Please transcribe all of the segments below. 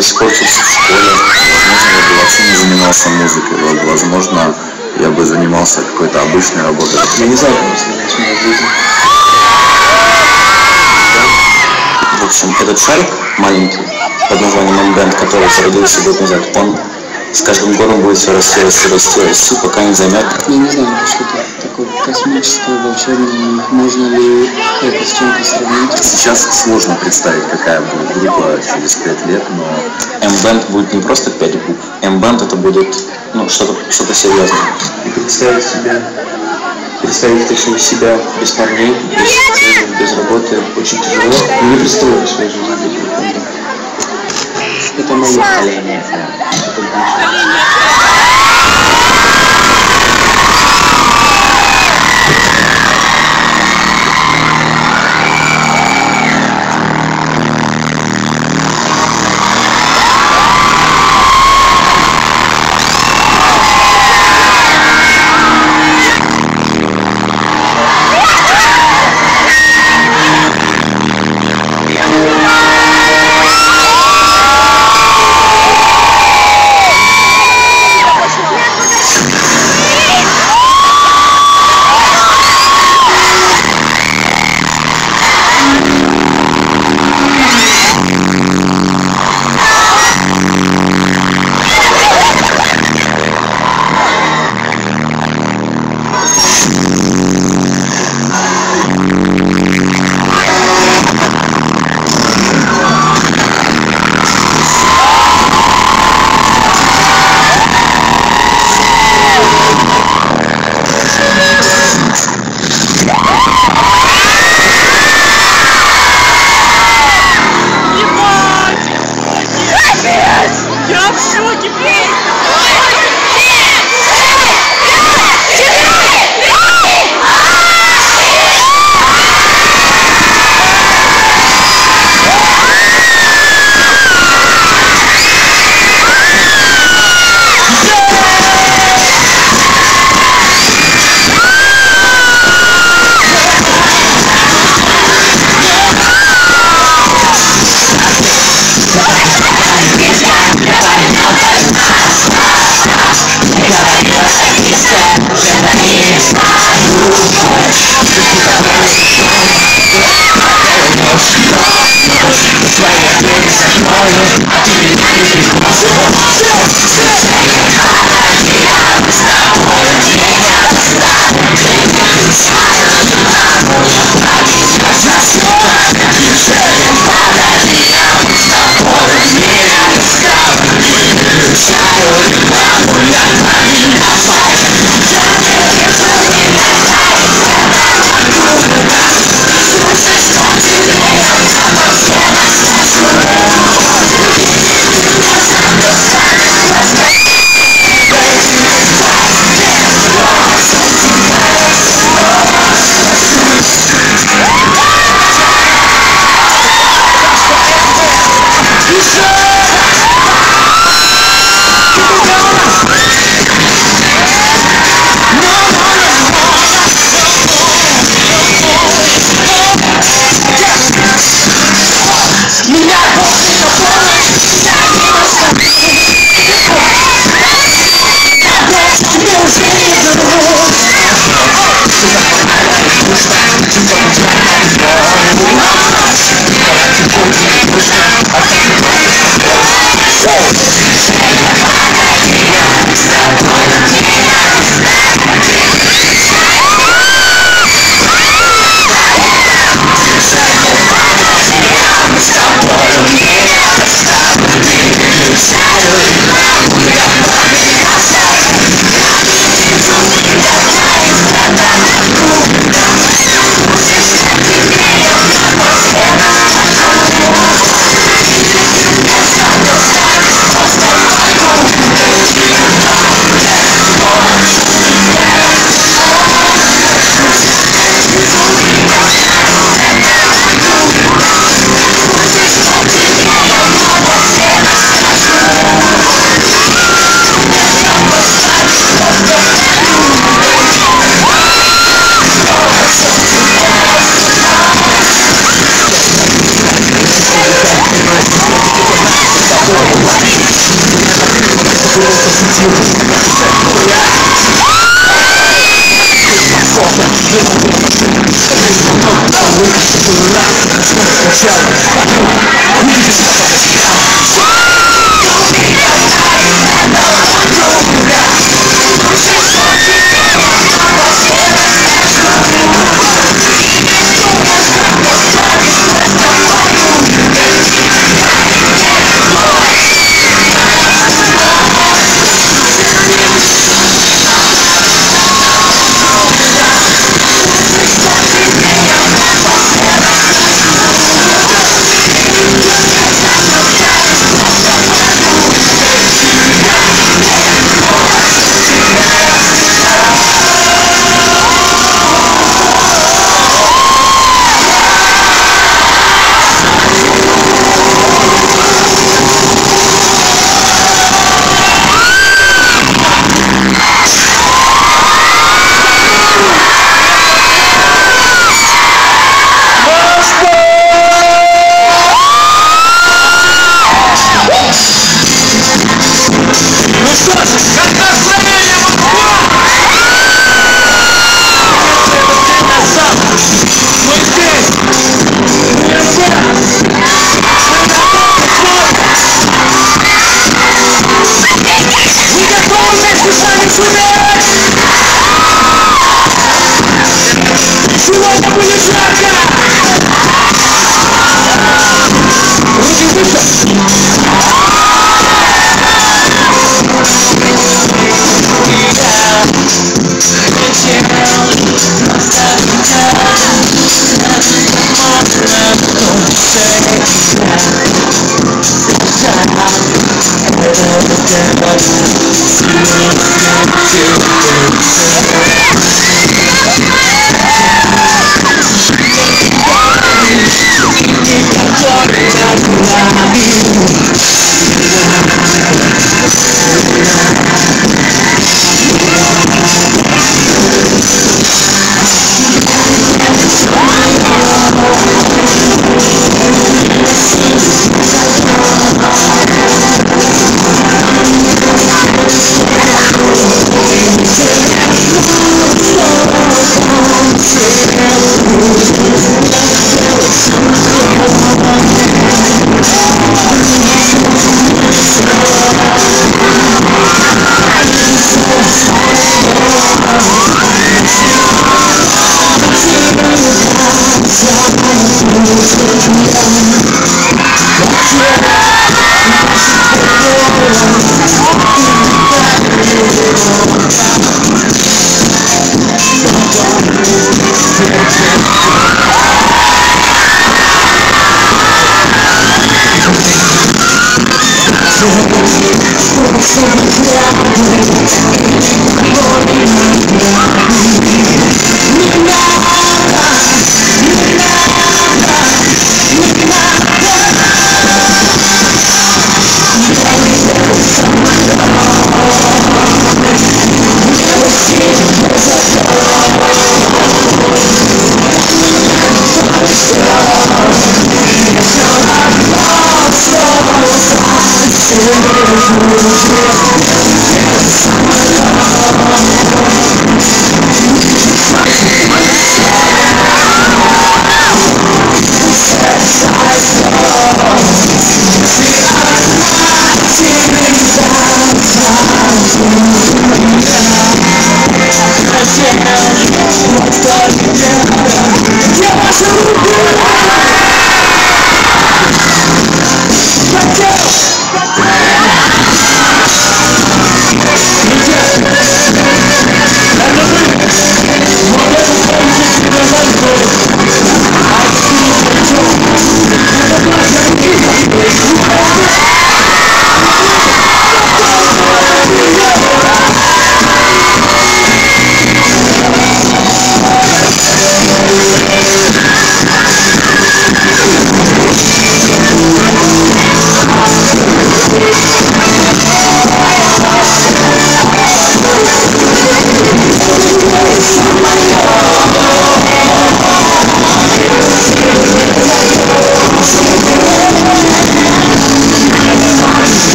до сих пор учился в школе. Возможно, я бы вообще не занимался музыкой. Возможно, я бы занимался какой-то обычной работой. Я не знаю, как связать мою жизнь. В общем, этот шарик маленький под названием MBAND, который зародился год назад, он с каждым годом будет все расти, пока не займет. Я не знаю, что-то такое космическое, волшебное. Можно ли это с чем-то сравнить? Сейчас сложно представить, какая будет группа через 5 лет, но MBAND будет не просто 5 букв. MBAND это будет что-то серьезное. И представить точнее себя без парней, без цели, без работы очень тяжело. Не представляю свою жизнь без этого. Это мое поколение.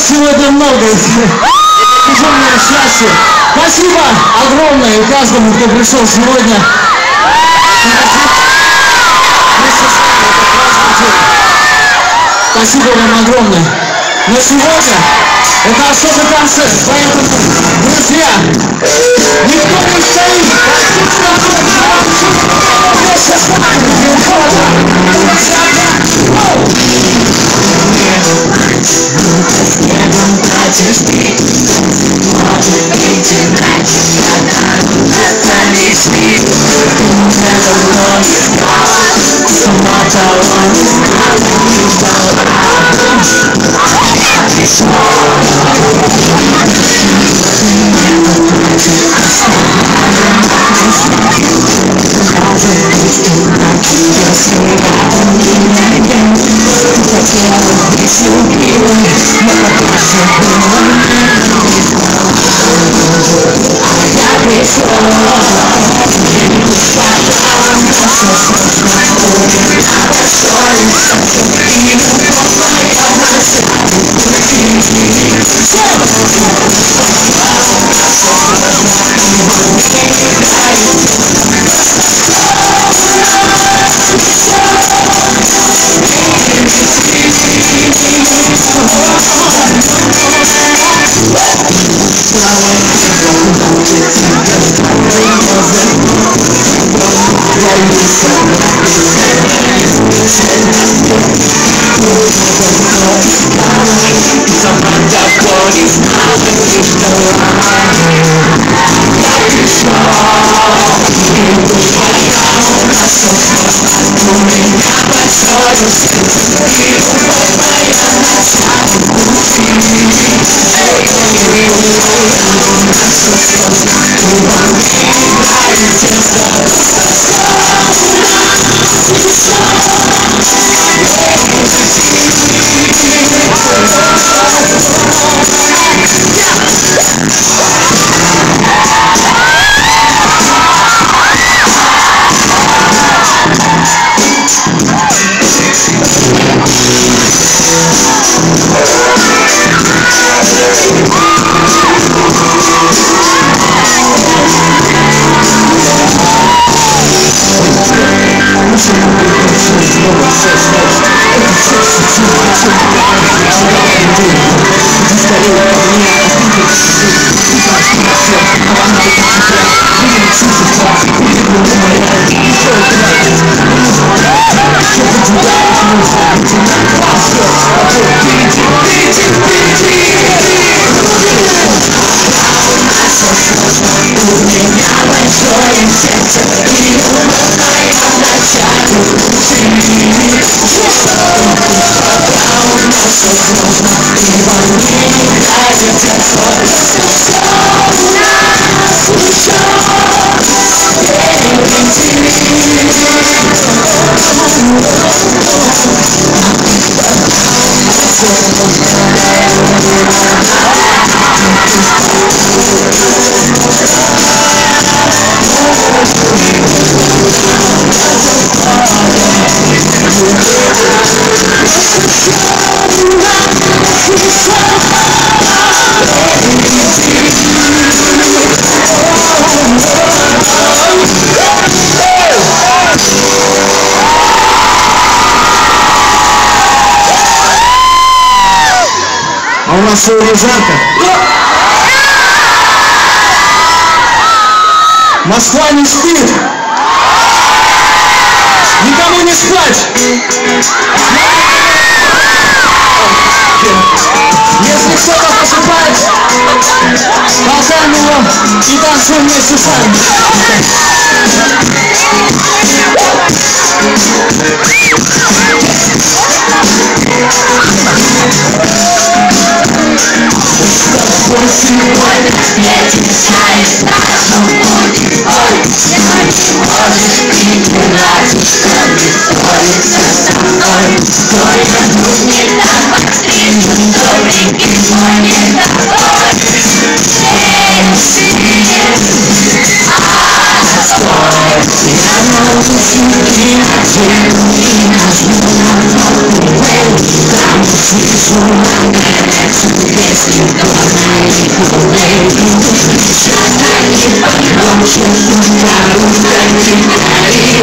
Сегодня много безумного счастья. Спасибо огромное каждому, кто пришел сегодня. Спасибо вам огромное. Но сегодня это особый концерт, поэтому, друзья, никто не стоит. А у нас сегодня жарко. Москва не спит. Никому не спать. Если кто-то посыпает, толкаем его и танцуем вместе с вами. Сегодня встретимся и страшно будет. Ой, но не можешь прибираться, чтобы ссориться со мной. Только друг не так подстрижен, добренький мой не такой. Я научу и надену и нажму на кнопку play. Там слышу на горячую песню горной плей. Часто не погромче, на русском гитаре.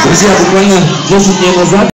Друзья, буквально 10 дней назад